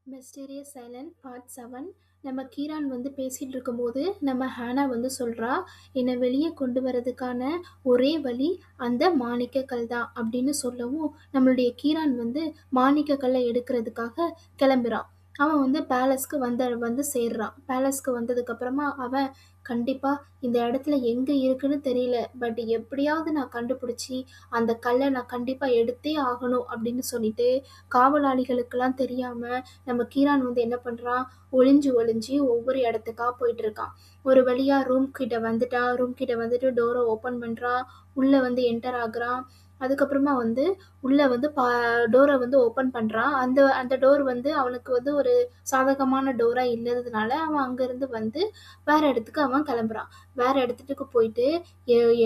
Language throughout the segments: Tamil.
Mysterious silent part 7. நம்ம கீரான் வந்து பேசிட்டு இருக்கும்போது நம்ம ஹானா வந்து சொல்றா, என்னை வெளியே கொண்டு வரதுக்கான ஒரே வழி அந்த மாணிக்க கல் தான் அப்படின்னு சொல்லவும், நம்மளுடைய கீரான் வந்து மாணிக்க கல்லை எடுக்கிறதுக்காக கிளம்புறான். அவன் வந்து பேலஸ்க்கு வந்து சேர்றான். பேலஸ்க்கு வந்ததுக்கு அப்புறமா அவன் கண்டிப்பா இந்த இடத்துல எங்க இருக்குன்னு தெரியல, பட் எப்படியாவது நான் கண்டுபிடிச்சி அந்த கல்லை நான் கண்டிப்பா எடுத்தே ஆகணும் அப்படின்னு சொல்லிட்டு காவலாளிகளுக்கெல்லாம் தெரியாம நம்ம கீரான் வந்து என்ன பண்ணுறான், ஒளிஞ்சு ஒளிஞ்சு ஒவ்வொரு இடத்துக்கா போயிட்டு இருக்கான். ஒரு வழியா ரூம் கிட்ட வந்துட்டான். ரூம் கிட்ட வந்துட்டு டோரை ஓப்பன் பண்ணுறான். உள்ளே வந்து என்டர் ஆகுறான். அதுக்கப்புறமா வந்து உள்ளே வந்து டோரை வந்து ஓப்பன் பண்ணுறான். அந்த அந்த டோர் வந்து அவனுக்கு வந்து ஒரு சாதகமான டோராக இல்லாததுனால அவன் அங்கேருந்து வந்து வேற இடத்துக்கு அவன் கிளம்புறான். வேற இடத்துக்கு போயிட்டு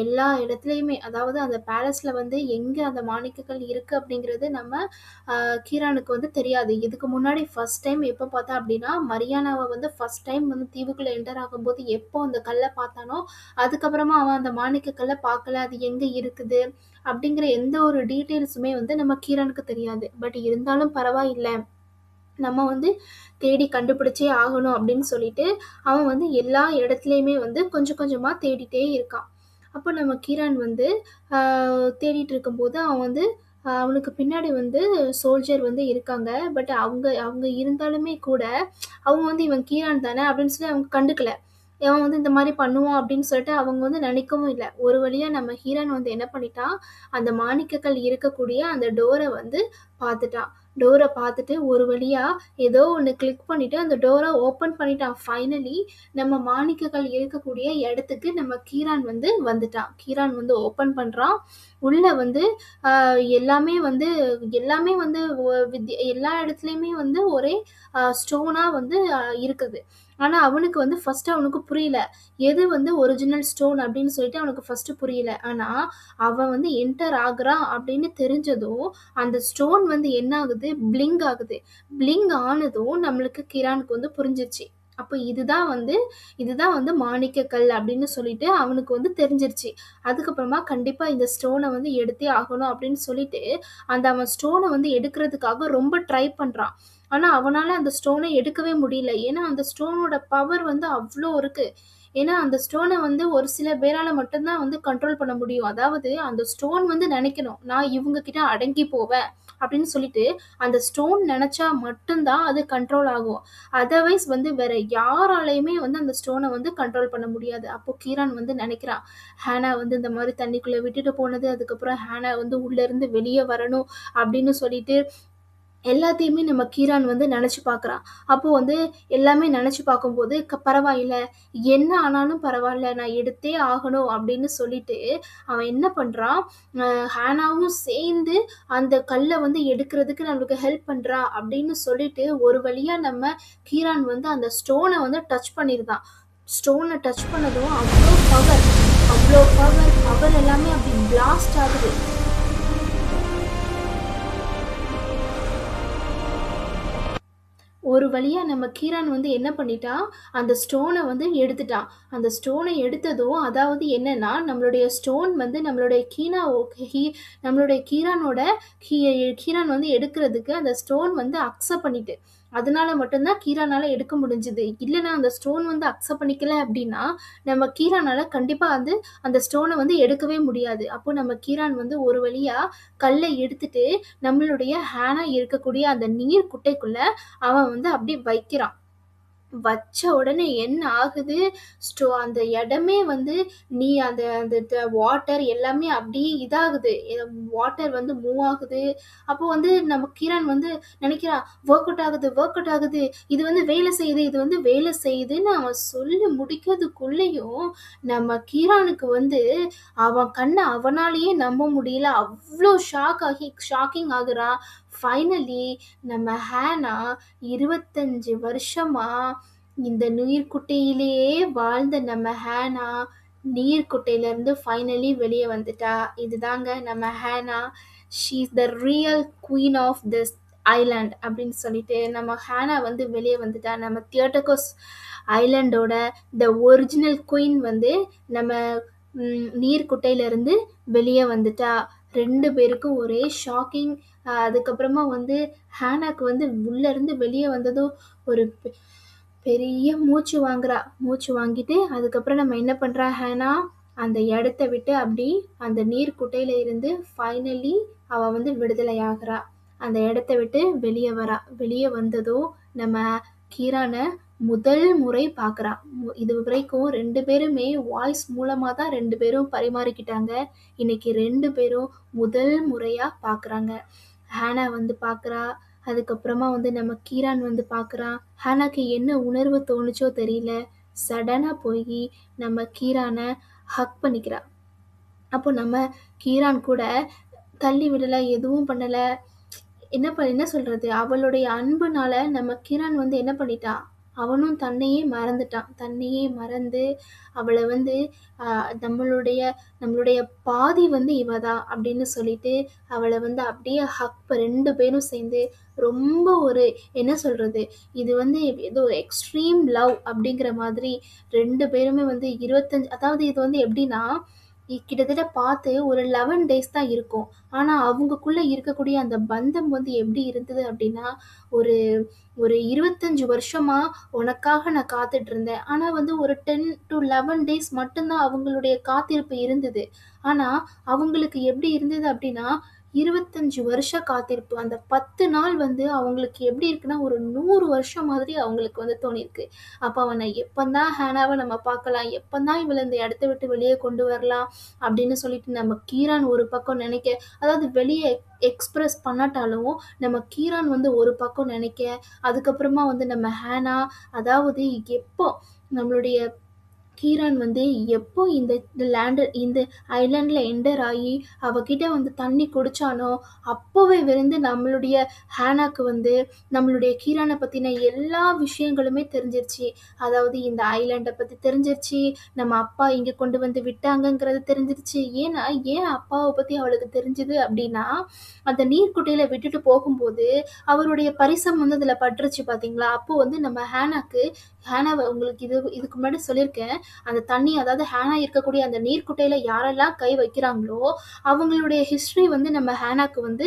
எல்லா இடத்துலையுமே, அதாவது அந்த பேலஸில் வந்து எங்கே அந்த மாணிக்கக்கல் இருக்குது அப்படிங்கிறது நம்ம கீரானுக்கு வந்து தெரியாது. இதுக்கு முன்னாடி ஃபர்ஸ்ட் டைம் எப்போ பார்த்தா அப்படின்னா, மரியானாவை வந்து ஃபர்ஸ்ட் டைம் வந்து தீவுக்குள்ளே என்டர் ஆகும்போது எப்போ அந்த கல்லை பார்த்தானோ, அதுக்கப்புறமா அவன் அந்த மாணிக்க கல்லை பார்க்கல. அது எங்கே இருக்குது அப்படிங்கிற எந்த ஒரு டீட்டெயில்ஸுமே வந்து நம்ம கீரானுக்கு தெரியாது. பட் இருந்தாலும் பரவாயில்ல, நம்ம வந்து தேடி கண்டுபிடிச்சே ஆகணும் அப்படின்னு சொல்லிட்டு அவன் வந்து எல்லா இடத்துலையுமே வந்து கொஞ்சம் கொஞ்சமாக தேடிட்டே இருக்கான். அப்போ நம்ம கீரான் வந்து தேடிட்டு இருக்கும்போது அவன் வந்து அவனுக்கு பின்னாடி வந்து சோல்ஜர் வந்து இருக்காங்க. பட் அவங்க அவங்க இருந்தாலுமே கூட அவங்க வந்து இவன் கீரான் தானே அப்படின்னு சொல்லி அவங்க கண்டுக்கல. அவன் வந்து இந்த மாதிரி பண்ணுவான் அப்படின்னு சொல்லிட்டு அவங்க வந்து நினைக்கவும் இல்லை. ஒரு வழியா நம்ம ஹீரோன் வந்து என்ன பண்ணிட்டான், அந்த மாணிக்கக்கல் இருக்கக்கூடிய அந்த டோரை வந்து பார்த்துட்டான். டோரை பார்த்துட்டு ஒரு வழியா ஏதோ ஒன்று கிளிக் பண்ணிட்டு அந்த டோரை ஓப்பன் பண்ணிட்டான். ஃபைனலி நம்ம மாணிக்கக்கல் இருக்கக்கூடிய இடத்துக்கு நம்ம கீரான் வந்து வந்துட்டான். கீரான் வந்து ஓப்பன் பண்ணுறான். உள்ள வந்து எல்லாமே வந்து எல்லாமே வந்து எல்லா இடத்துலையுமே வந்து ஒரே ஸ்டோனாக வந்து இருக்குது. ஆனால் அவனுக்கு வந்து ஃபர்ஸ்ட் அவனுக்கு புரியல, எது வந்து ஒரிஜினல் ஸ்டோன் அப்படின்னு சொல்லிட்டு அவனுக்கு ஃபர்ஸ்ட் புரியல. ஆனால் அவன் வந்து என்டர் ஆகுறான் அப்படின்னு தெரிஞ்சதும் அந்த ஸ்டோன் வந்து என்ன ஆகுது, பிளிங்க் ஆகுது. பிளிங்க் ஆனதும் நம்மளுக்கு கிரானுக்கு வந்து புரிஞ்சிருச்சு. அப்போ இதுதான் வந்து மாணிக்கக்கல் அப்படின்னு சொல்லிட்டு அவனுக்கு வந்து தெரிஞ்சிருச்சு. அதுக்கப்புறமா கண்டிப்பா இந்த ஸ்டோனை வந்து எடுத்தே ஆகணும் அப்படின்னு சொல்லிட்டு அவன் ஸ்டோனை வந்து எடுக்கிறதுக்காக ரொம்ப ட்ரை பண்றான். ஆனா அவனால அந்த ஸ்டோனை எடுக்கவே முடியல. ஏன்னா அந்த ஸ்டோனோட பவர் வந்து அவ்வளோ இருக்கு. ஏன்னா அந்த ஸ்டோனை வந்து ஒரு சில பேரால மட்டும்தான் வந்து கண்ட்ரோல் பண்ண முடியும். அதாவது அந்த ஸ்டோன் வந்து நினைக்கணும், நான் இவங்க கிட்ட அடங்கி போவேன் அப்படின்னு சொல்லிட்டு அந்த ஸ்டோன் நினைச்சா மட்டும்தான் அது கண்ட்ரோல் ஆகும். அதர்வைஸ் வந்து வேற யாராலையுமே வந்து அந்த ஸ்டோனை வந்து கண்ட்ரோல் பண்ண முடியாது. அப்போ கீரான் வந்து நினைக்கிறான், ஹேனா வந்து இந்த மாதிரி தண்ணிக்குள்ள விட்டுட்டு போனது, அதுக்கப்புறம் ஹேனா வந்து உள்ள இருந்து வெளியே வரணும் அப்படின்னு சொல்லிட்டு எல்லாத்தையுமே நம்ம கீரான் வந்து நினச்சி பார்க்குறான். அப்போ வந்து எல்லாமே நினச்சி பார்க்கும்போது பரவாயில்ல, என்ன ஆனாலும் பரவாயில்ல, நான் எடுத்தே ஆகணும் அப்படின்னு சொல்லிட்டு அவன் என்ன பண்ணுறான், ஹேனாவும் சேர்ந்து அந்த கல்லை வந்து எடுக்கிறதுக்கு நம்மளுக்கு ஹெல்ப் பண்ணுறா அப்படின்னு சொல்லிட்டு ஒரு வழியாக நம்ம கீரான் வந்து அந்த ஸ்டோனை வந்து டச் பண்ணியிருந்தான். ஸ்டோனை டச் பண்ணதும் அவ்வளோ பவர் எல்லாமே அப்படி பிளாஸ்ட் ஆகுது. ஒரு வழியா நம்ம கீரான் வந்து என்ன பண்ணிட்டான், அந்த ஸ்டோனை வந்து எடுத்துட்டான். அந்த ஸ்டோனை எடுத்ததும் அதாவது என்னன்னா, நம்மளுடைய ஸ்டோன் வந்து நம்மளுடைய கீரான் வந்து எடுக்கிறதுக்கு அந்த ஸ்டோன் வந்து அக்செப்ட் பண்ணிட்டு, அதனால மட்டும்தான் கீரானால எடுக்க முடிஞ்சுது. இல்லைன்னா அந்த ஸ்டோன் வந்து அக்செப்ட் பண்ணிக்கல அப்படின்னா நம்ம கீரானால கண்டிப்பா வந்து அந்த ஸ்டோனை வந்து எடுக்கவே முடியாது. அப்போ நம்ம கீரான் வந்து ஒரு வழியா கல்லை எடுத்துட்டு நம்மளுடைய ஹேனா இருக்கக்கூடிய அந்த நீர் குட்டைக்குள்ள அவன் வந்து அப்படி வைக்கிறான். வச்ச உடனே என்ன ஆகுது, அந்த இடமே வந்து அந்த அந்த வாட்டர் எல்லாமே அப்படியே இதாகுது. வாட்டர் வந்து மூவ் ஆகுது. அப்போ வந்து நம்ம கிரண் வந்து நினைக்கிறான், ஒர்க் அவுட் ஆகுது, இது வந்து வேலை செய்யுதுன்னு அவன் சொல்லி முடிக்கிறதுக்குள்ளேயும் நம்ம கீரானுக்கு வந்து அவன் கண்ணை அவனாலேயே நம்ப முடியல. அவ்வளோ ஷாக்கிங் ஆகுறான். ஃபைனலி நம்ம ஹேனா 25 வருஷமா இந்த நீர்க்குட்டையிலேயே வாழ்ந்த நம்ம ஹேனா நீர்க்குட்டையிலேருந்து ஃபைனலி வெளியே வந்துட்டா. இதுதாங்க நம்ம Hena. She is the real queen of this island அப்படின்னு சொல்லிட்டு நம்ம ஹேனா வந்து வெளியே வந்துட்டா. நம்ம தியோட்டகோஸ் ஐலாண்டோட த ஒரிஜினல் குயின் வந்து நம்ம நீர்க்குட்டையிலேருந்து வெளியே வந்துட்டா. 2 பேருக்கும் ஒரே ஷாக்கிங். அதுக்கப்புறமா வந்து ஹேனாக்கு வந்து உள்ளேருந்து வெளியே வந்ததும் ஒரு பெரிய மூச்சு வாங்குறா. மூச்சு வாங்கிட்டு அதுக்கப்புறம் நம்ம என்ன பண்றா ஹேனா, அந்த இடத்த விட்டு அப்படி அந்த நீர் குட்டையில இருந்து ஃபைனலி அவ வந்து விடுதலை ஆகுறா. அந்த இடத்த விட்டு வெளியே வரா. வெளியே வந்ததும் நம்ம கீரான முதல் முறை பார்க்குறா. இது வரைக்கும் 2 பேருமே வாய்ஸ் மூலமா தான் 2 பேரும் பரிமாறிக்கிட்டாங்க. இன்னைக்கு 2 பேரும் முதல் முறையா பார்க்குறாங்க. ஹேனா வந்து பார்க்குறா. அதுக்கப்புறமா வந்து நம்ம கீரான் வந்து பார்க்குறான். ஹேனாக்கு என்ன உணர்வு தோணுச்சோ தெரியல. சடனா போய் நம்ம கீரான ஹக் பண்ணிக்கிறா. அப்போ நம்ம கீரான் கூட தள்ளி விடல, எதுவும் பண்ணல. என்ன சொல்றது? அவளுடைய அன்புனால நம்ம கிரண் வந்து என்ன பண்ணிட்டான்? அவனும் தன்னையே மறந்துட்டான். தன்னையே மறந்து அவள வந்து நம்மளுடைய நம்மளுடைய பாதி வந்து இவ தான் அப்படின்னு சொல்லிட்டு அவள வந்து அப்படியே 2 பேரும் சேர்ந்து ரொம்ப ஒரு என்ன சொல்றது? இது வந்து ஏதோ எக்ஸ்ட்ரீம் லவ் அப்படிங்கிற மாதிரி 2 பேருமே வந்து 25 அதாவது இது வந்து எப்படின்னா, கிட்டத்தட்ட பார்த்து ஒரு 11 டேஸ் தான் இருக்கும். ஆனா அவங்கக்குள்ள இருக்கக்கூடிய அந்த பந்தம் வந்து எப்படி இருந்தது அப்படின்னா, ஒரு ஒரு 25 வருஷமா உனக்காக நான் காத்துட்டு இருந்தேன். ஆனா வந்து ஒரு 10 to 11 டேஸ் மட்டும் தான் அவங்களுடைய காத்திருப்பு இருந்தது. ஆனா அவங்களுக்கு எப்படி இருந்தது அப்படின்னா, 25 வருஷ காத்திருப்பு. அந்த 10 நாள் வந்து அவங்களுக்கு எப்படி இருக்குன்னா, ஒரு 100 வருஷம் மாதிரி அவங்களுக்கு வந்து தோணியிருக்கு. அப்ப அவன எப்பந்தான் ஹேனாவ நம்ம பார்க்கலாம், எப்பந்தான் இவள இந்த இடத்த விட்டு வெளியே கொண்டு வரலாம் அப்படின்னு சொல்லிட்டு நம்ம கீரான் ஒரு பக்கம் நினைக்க, அதாவது வெளியே எக்ஸ்பிரஸ் பண்ணாட்டாலும் நம்ம கீரான் வந்து ஒரு பக்கம் நினைக்க, அதுக்கப்புறமா வந்து நம்ம ஹேனா, அதாவது எப்போ நம்மளுடைய கீரான் வந்து எப்போ இந்த இந்த ஐலாண்டில் என்டர் ஆகி அவகிட்ட வந்து தண்ணி குடிச்சானோ அப்போவே இருந்து நம்மளுடைய ஹேனாக்கு வந்து நம்மளுடைய கீரானை பற்றின எல்லா விஷயங்களுமே தெரிஞ்சிருச்சு. அதாவது இந்த ஐலாண்டை பற்றி தெரிஞ்சிருச்சு, நம்ம அப்பா இங்கே கொண்டு வந்து விட்டாங்கங்கிறது தெரிஞ்சிருச்சு. ஏன் அப்பாவை பற்றி அவளுக்கு தெரிஞ்சுது அப்படின்னா, அந்த நீர்க்குட்டையில் விட்டுட்டு போகும்போது அவருடைய பரிசம் வந்து அதில் பட்டுருச்சு பார்த்தீங்களா? அப்போ வந்து நம்ம ஹேனாவை உங்களுக்கு இதுக்கு முன்னாடி சொல்லியிருக்கேன். அந்த தண்ணி அதாவது ஹேனா இருக்கக்கூடிய அந்த நீர்க்குட்டையில யாரெல்லாம் கை வைக்கிறாங்களோ அவங்களுடைய ஹிஸ்டரி வந்து நம்ம ஹேனாக்கு வந்து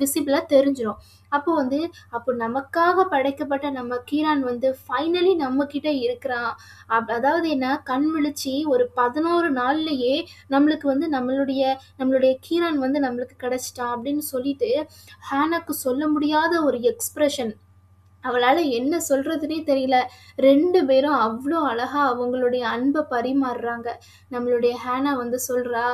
விசிபிளா தெரிஞ்சிடும். அப்போ நமக்காக படைக்கப்பட்ட நம்ம கீரான் வந்து ஃபைனலி நம்ம கிட்ட இருக்கிறான். அதாவது என்ன, கண் விழிச்சு ஒரு 11 நாள்லயே நம்மளுக்கு வந்து நம்மளுடைய கீரான் வந்து நம்மளுக்கு கிடைச்சிட்டான் அப்படின்னு சொல்லிட்டு ஹேனாக்கு சொல்ல முடியாத ஒரு எக்ஸ்பிரஷன். அவளால என்ன சொல்றதுன்னே தெரியல. 2 பேரும் அவ்ளோ அழகா அவங்களுடைய அன்ப பரிமாறுறாங்க. நம்மளுடைய ஹேனா வந்து சொல்றா,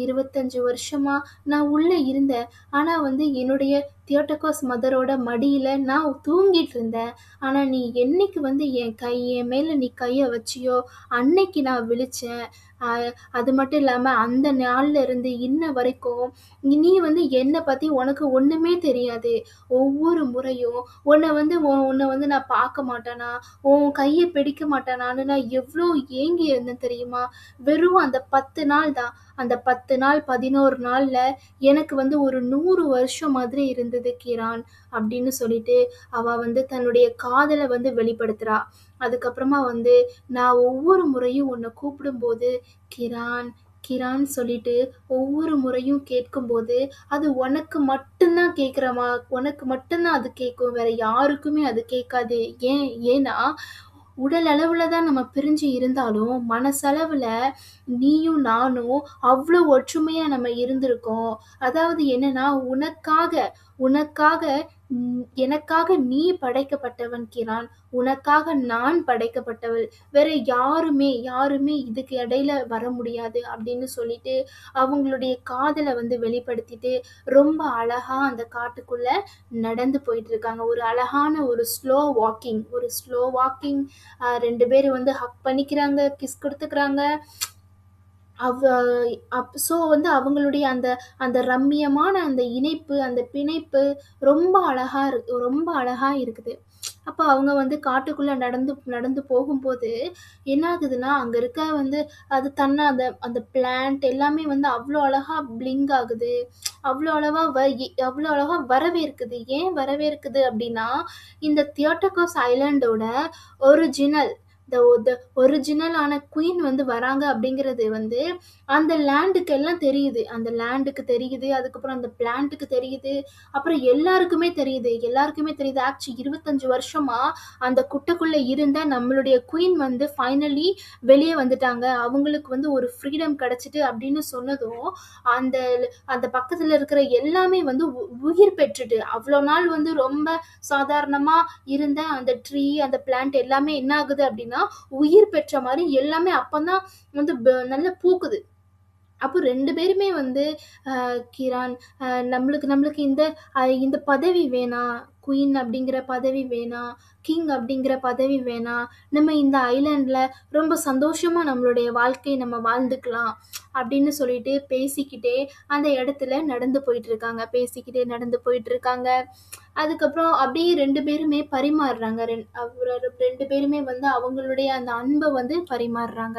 "25 வருஷமா நான் உள்ள இருந்தேன். ஆனா வந்து என்னுடைய தியோடோகஸ் மதரோட மடியில நான் தூங்கிட்டு இருந்தேன். ஆனா நீ என்னைக்கு வந்து என் மேல நீ கைய வச்சியோ, அன்னைக்கு நான் விழிச்சேன். அது மட்டும் இல்லாம அந்த நாள்ல இருந்து இன்ன வரைக்கும் நீ வந்து என்னை பத்தி உனக்கு ஒண்ணுமே தெரியாது. ஒவ்வொரு முறையும் உன்னை வந்து நான் பார்க்க மாட்டேனா, உன் கையை பிடிக்க மாட்டேனான்னு நான் எவ்வளோ ஏங்கி இருந்தேன் தெரியுமா? வெறும் அந்த 10 நாள் தான். அந்த 10 நாள் 11 நாள்ல எனக்கு வந்து ஒரு 100 வருஷம் மாதிரி இருந்தது கிரான் அப்படின்னு சொல்லிட்டு அவ வந்து தன்னுடைய காதலை வந்து வெளிப்படுத்துறா. அதுக்கப்புறமா வந்து நான் ஒவ்வொரு முறையும் உன்னை கூப்பிடும்போது கிரான் கிரான் சொல்லிட்டு ஒவ்வொரு முறையும் கேட்கும்போது அது உனக்கு மட்டும்தான் உனக்கு மட்டும்தான் அது கேட்கும், வேற யாருக்குமே அது கேட்காது. ஏன்னா உடல் அளவுல தான் நம்ம பிரிஞ்சு இருந்தாலும் மனசளவுல நீயும் நானும் அவ்வளோ ஒற்றுமையா நம்ம இருந்திருக்கோம். அதாவது என்னன்னா உனக்காக எனக்காக நீ படைக்கப்பட்டவன் கிரான், உனக்காக நான் படைக்கப்பட்டவள், வேற யாருமே இதுக்கு இடையில வர முடியாது அப்படின்னு சொல்லிட்டு அவங்களுடைய காதலை வந்து வெளிப்படுத்திட்டு ரொம்ப அழகா அந்த காட்டுக்குள்ள நடந்து போயிட்டு இருக்காங்க. ஒரு அழகான ஒரு ஸ்லோ வாக்கிங். 2 பேரும் வந்து ஹக் பண்ணிக்கிறாங்க, கிஸ் கொடுத்துக்கிறாங்க. ஸோ வந்து அவங்களுடைய அந்த அந்த ரம்மியமான அந்த இணைப்பு, அந்த பிணைப்பு ரொம்ப அழகா இருக்குது. அப்போ அவங்க வந்து காட்டுக்குள்ள நடந்து நடந்து போகும்போது என்ன ஆகுதுன்னா, அங்க இருக்க வந்து அது அந்த அந்த பிளான்ட் எல்லாமே வந்து அவ்வளோ அழகா பிளிங்க் ஆகுது. அவ்வளோ அழகா வரவேற்குது. ஏன் வரவேற்குது அப்படின்னா, இந்த தியோடோகஸ் ஐலாண்டோட ஒரிஜினல் த த ஒரிஜினலான குயின் வந்து வராங்க அப்படிங்கிறது வந்து அந்த லேண்டுக்கு எல்லாம் தெரியுது. அந்த லேண்டுக்கு தெரியுது. அதுக்கப்புறம் அந்த பிளான்ட்டுக்கு தெரியுது. அப்புறம் எல்லாருக்குமே தெரியுது. எல்லாருக்குமே தெரியுது. 25 வருஷமா அந்த குட்டைக்குள்ள இருந்த நம்மளுடைய குயின் வந்து ஃபைனலி வெளிய வந்துட்டாங்க. அவங்களுக்கு வந்து ஒரு ஃப்ரீடம் கிடைச்சுட்டு அப்படின்னு சொன்னதும், அந்த அந்த பக்கத்துல இருக்கிற எல்லாமே வந்து உயிர் பெற்றுட்டு, அவ்ளோ நாள் வந்து ரொம்ப சாதாரணமா இருந்த அந்த ட்ரீ, அந்த பிளான்ட் எல்லாமே என்ன ஆகுது அப்படின்னா, உயிர் பெற்ற மாரி எல்லாமே அப்பதான் வந்து நல்லா பூக்குது. அப்போ 2 பேருமே வந்து கிரான் நம்மளுக்கு நம்மளுக்கு இந்த பதவி வேணாம். குயின் அப்படிங்கிற பதவி வேணாம். கிங் அப்படிங்கிற பதவி வேணாம். நம்ம இந்த ஐலேண்ட்ல ரொம்ப சந்தோஷமா நம்மளுடைய வாழ்க்கைய நம்ம வாழ்ந்துக்கலாம். அப்படின்னு சொல்லிட்டு பேசிக்கிட்டே அந்த இடத்துல நடந்து போயிட்டுருக்காங்க. பேசிக்கிட்டே நடந்து போயிட்டுருக்காங்க. அதுக்கப்புறம் அப்படியே 2 பேருமே பரிமாறுறாங்க. 2 பேருமே வந்து அவங்களுடைய அந்த அன்ப வந்து பரிமாறுறாங்க.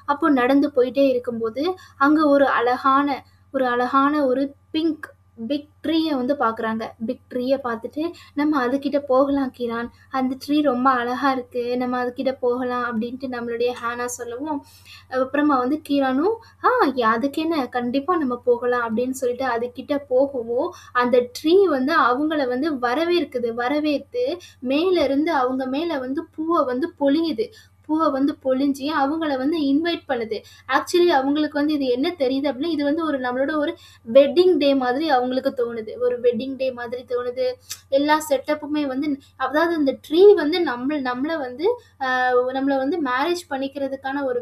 அப்போ நடந்து போயிட்டே இருக்கும்போது, அங்க ஒரு அழகான ஒரு பிங்க் பிக் ட்ரீய வந்து பார்க்குறாங்க. பிக் ட்ரீய பார்த்துட்டு, "நம்ம அதுகிட்ட போகலாம் கிரான். அந்த ட்ரீ ரொம்ப அழகா இருக்கு. நம்ம அதுகிட்ட போகலாம்." அப்படின்ட்டு நம்மளுடைய ஹேனா சொல்லவும், அப்புறமா வந்து கீரானும், "ஆ அதுக்கு என்ன? கண்டிப்பா நம்ம போகலாம்." அப்படின்னு சொல்லிட்டு அதுகிட்ட போகவும், அந்த ட்ரீ வந்து அவங்கள வந்து வரவேற்குது. வரவேத்து மேல இருந்து அவங்க மேல வந்து பூவ வந்து பொழியுது. பூவ வந்து பொழிஞ்சு அவங்கள வந்து இன்வைட் பண்ணுது. ஆக்சுவலி அவங்களுக்கு வந்து இது என்ன தெரியுது அப்படின்னா, இது வந்து நம்மளோட ஒரு வெட்டிங் டே மாதிரி அவங்களுக்கு தோணுது. ஒரு வெட்டிங் டே மாதிரி தோணுது. எல்லா செட்டப்புமே வந்து அதாவது இந்த ட்ரீ வந்து நம்மள வந்து நம்மள வந்து மேரேஜ் பண்ணிக்கிறதுக்கான ஒரு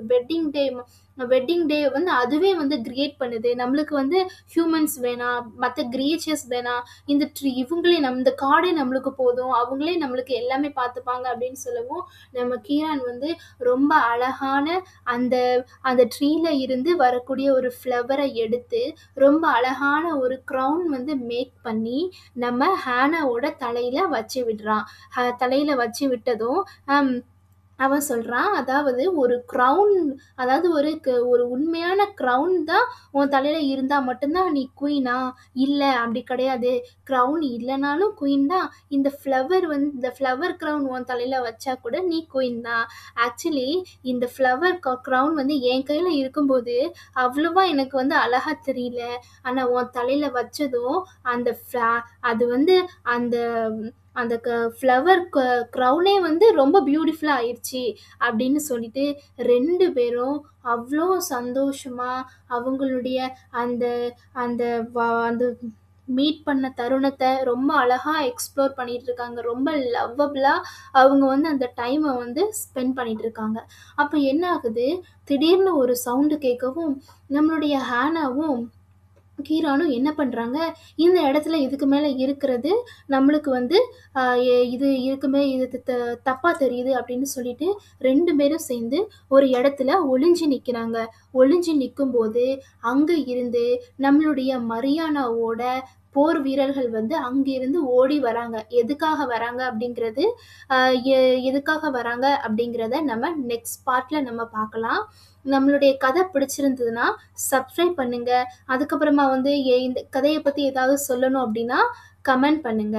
வெட்டிங் டே வந்து அதுவே வந்து கிரியேட் பண்ணுது. நம்மளுக்கு வந்து ஹியூமன்ஸ் வேணாம், மத்த கிரியேச்சர்ஸ் வேணாம். இந்த இவங்களே இந்த காடே நம்மளுக்கு போதும். அவங்களே நம்மளுக்கு எல்லாமே பார்த்துப்பாங்க அப்படின்னு சொல்லவும், நம்ம கீரான் வந்து ரொம்ப அழகான அந்த அந்த ட்ரீல இருந்து வரக்கூடிய ஒரு ஃப்ளவர எடுத்து, ரொம்ப அழகான ஒரு க்ரவுன் வந்து மேக் பண்ணி, நம்ம ஹேனாவோட தலையில வச்சு விடுறான். தலையில வச்சு விட்டதும், அம் அவன் சொல்றான், அதாவது ஒரு க்ரவுன் அதாவது ஒரு உண்மையான க்ரவுன் தான் உன் தலையில இருந்தா மட்டும் தான் நீ குயினா? இல்ல அப்படி கிடையாது. க்ரவுன் இல்லனாலும் குயின் தான். இந்த ஃப்ளவர் க்ரவுன் உன் தலையில வச்சா கூட நீ குயின் தான். ஆக்சுவலி இந்த ஃப்ளவர் க்ரவுன் வந்து என் கையில இருக்கும்போது, அவ்வளவா எனக்கு வந்து அழகா தெரியல. ஆனா உன் தலையில வச்சதும், அந்த அது வந்து அந்த அந்த ஃப்ளவர் க்ரவுனே வந்து ரொம்ப பியூட்டிஃபுல்லா ஆயிருச்சு அப்படின்னு சொல்லிட்டு 2 பேரும் அவ்ளோ சந்தோஷமா அவங்களுடைய அந்த அந்த அந்த மீட் பண்ண தருணத்த ரொம்ப அழகா எக்ஸ்ப்ளோர் பண்ணிட்டு இருக்காங்க. ரொம்ப லவ்வபிளா அவங்க வந்து அந்த டைம வந்து ஸ்பெண்ட் பண்ணிட்டு இருக்காங்க. அப்ப என்ன ஆகுது, திடீர்னு ஒரு சவுண்ட் கேட்கவும், நம்மளுடைய ஹேனாவும் கீரானும் என்ன பண்றாங்க, இந்த இடத்துல இதுக்கு மேல இருக்கிறது நம்மளுக்கு வந்து அ இது இருக்குமே இது தப்பா தெரியுது அப்படின்னு சொல்லிட்டு 2 பேரும் சேர்ந்து ஒரு இடத்துல ஒளிஞ்சு நிக்கிறாங்க. ஒளிஞ்சு நிக்கும்போது, அங்க இருந்து நம்மளுடைய மரியானாவோட போர் வீரர்கள் வந்து அங்கிருந்து ஓடி வராங்க. எதுக்காக வராங்க அப்படிங்கிறது அ எ எதுக்காக வராங்க அப்படிங்கிறத நம்ம நெக்ஸ்ட் பார்ட்ல நம்ம பார்க்கலாம். நம்மளுடைய கதை பிடிச்சிருந்ததுன்னா, சப்ஸ்கிரைப் பண்ணுங்க. அதுக்கப்புறமா வந்து இந்த கதைய பத்தி ஏதாவது சொல்லணும் அப்படின்னா, கமெண்ட் பண்ணுங்க.